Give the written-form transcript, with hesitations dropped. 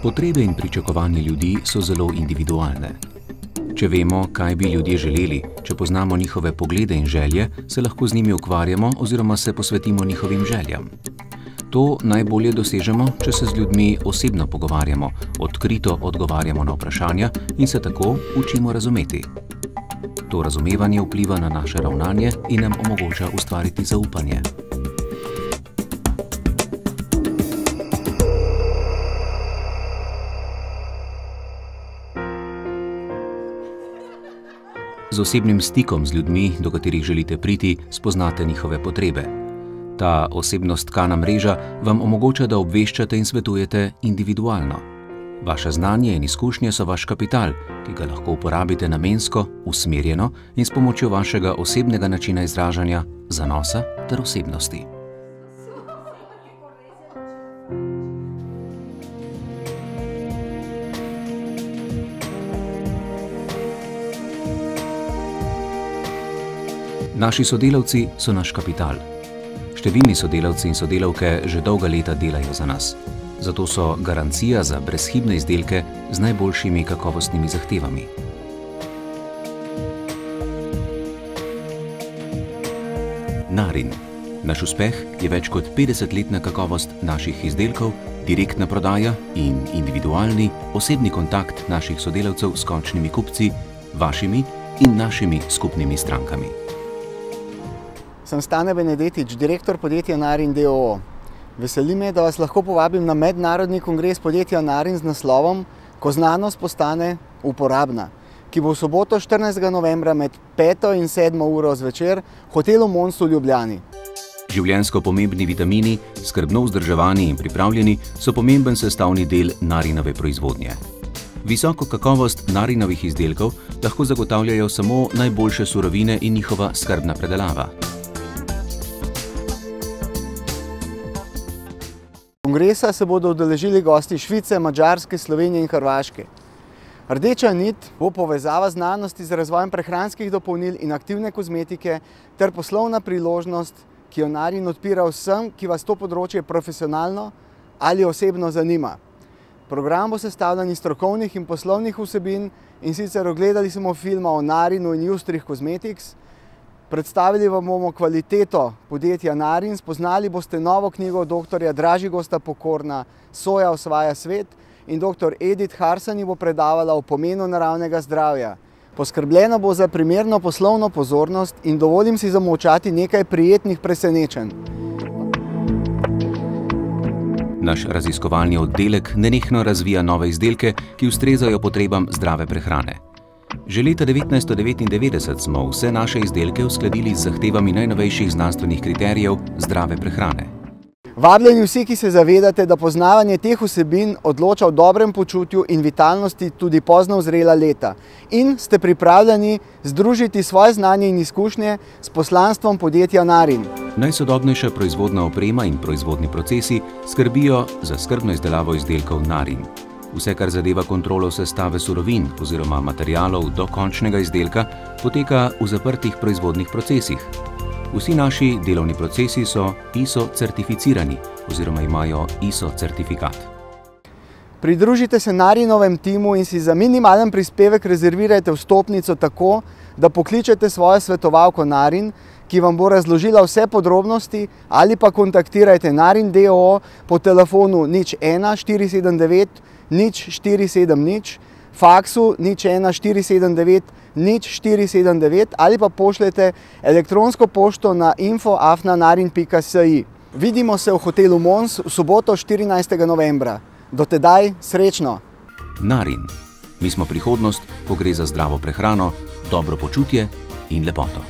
Potrebe in pričakovanja ljudi so zelo individualne. Če vemo, kaj bi ljudje želeli, če poznamo njihove poglede in želje, se lahko z njimi ukvarjamo oziroma se posvetimo njihovim željam. To najbolje dosežemo, če se z ljudmi osebno pogovarjamo, odkrito odgovarjamo na vprašanja in se tako učimo razumeti. To razumevanje vpliva na naše ravnanje in nam omogoča ustvariti zaupanje. Z osebnim stikom z ljudmi, do katerih želite priti, spoznate njihove potrebe. Ta osebno-stkana mreža vam omogoča, da obveščate in svetujete individualno. Vaše znanje in izkušnje so vaš kapital, ki ga lahko uporabite namensko, usmerjeno in s pomočjo vašega osebnega načina izražanja, zanosa ter osebnosti. Naši sodelavci so naš kapital. Številni sodelavci in sodelavke že dolga leta delajo za nas. Zato so garancija za brezhibne izdelke z najboljšimi kakovostnimi zahtevami. Narin. Naš uspeh je več kot 50-letna kakovost naših izdelkov, direktna prodaja in individualni, osebni kontakt naših sodelavcev s končnimi kupci, vašimi in našimi skupnimi strankami. Sem Stane Benedetič, direktor podjetja Narin d.o.o. Veseli me, da vas lahko povabim na mednarodni kongres podjetja Narin z naslovom Ko znanost postane uporabna, ki bo v soboto 14. novembra med 5. in 7. uro zvečer v hotelu Mons v Ljubljani. Življenjsko pomembni vitamini, skrbno vzdrževani in pripravljeni, so pomemben sestavni del Narinove proizvodnje. Visoko kakovost Narinovih izdelkov lahko zagotavljajo samo najboljše surovine in njihova skrbna predelava. Kongresa se bodo udeležili gosti Švice, Madžarske, Slovenije in Hrvaške. Rdeča nit bo povezava znanosti z razvojem prehranskih dopolnil in aktivne kozmetike ter poslovna priložnost, ki jo Narin odpira vsem, ki vas to področje profesionalno ali osebno zanima. Program bo sestavljen iz strokovnih in poslovnih vsebin, in sicer ogledali smo filma o Narinu in Justrih Cosmetics, predstavili vam bomo kvaliteto podjetja Narin, spoznali boste novo knjigo dr. Dražigosta Pokorna Soja osvaja svet in dr. Edith Harsani bo predavala o pomenu naravnega zdravja. Poskrbljeno bo za primerno poslovno pozornost in dovolim si zamolčati nekaj prijetnih presenečenj. Naš raziskovalni oddelek nenehno razvija nove izdelke, ki ustrezajo potrebam zdrave prehrane. Že leta 1999 smo vse naše izdelke uskladili z zahtevami najnovejših znanstvenih kriterijev zdrave prehrane. Vabljeni vsi, ki se zavedate, da poznavanje teh vsebin odloča o dobrem počutju in vitalnosti tudi pozno zrela leta in ste pripravljeni združiti svoje znanje in izkušnje s poslanstvom podjetja Narin. Najsodobnejša proizvodna oprema in proizvodni procesi skrbijo za skrbno izdelavo izdelkov Narin. Vse, kar zadeva kontrolo sestave surovin oziroma materialov do končnega izdelka, poteka v zaprtih proizvodnih procesih. Vsi naši delovni procesi so ISO certificirani oziroma imajo ISO certifikat. Pridružite se Narinovem timu in si za minimalen prispevek rezervirajte vstopnico tako, da pokličete svojo svetovalko Narin, ki vam bo razložila vse podrobnosti, ali pa kontaktirajte Narin d.o.o. po telefonu 01 479 0470, faksu 01 479 0479 ali pa pošljete elektronsko pošto na info@narin.si. Vidimo se v hotelu Mons v soboto 14. novembra. Do tedaj srečno! Narin. Mi smo prihodnost, ko gre za zdravo prehrano, dobro počutje in lepoto.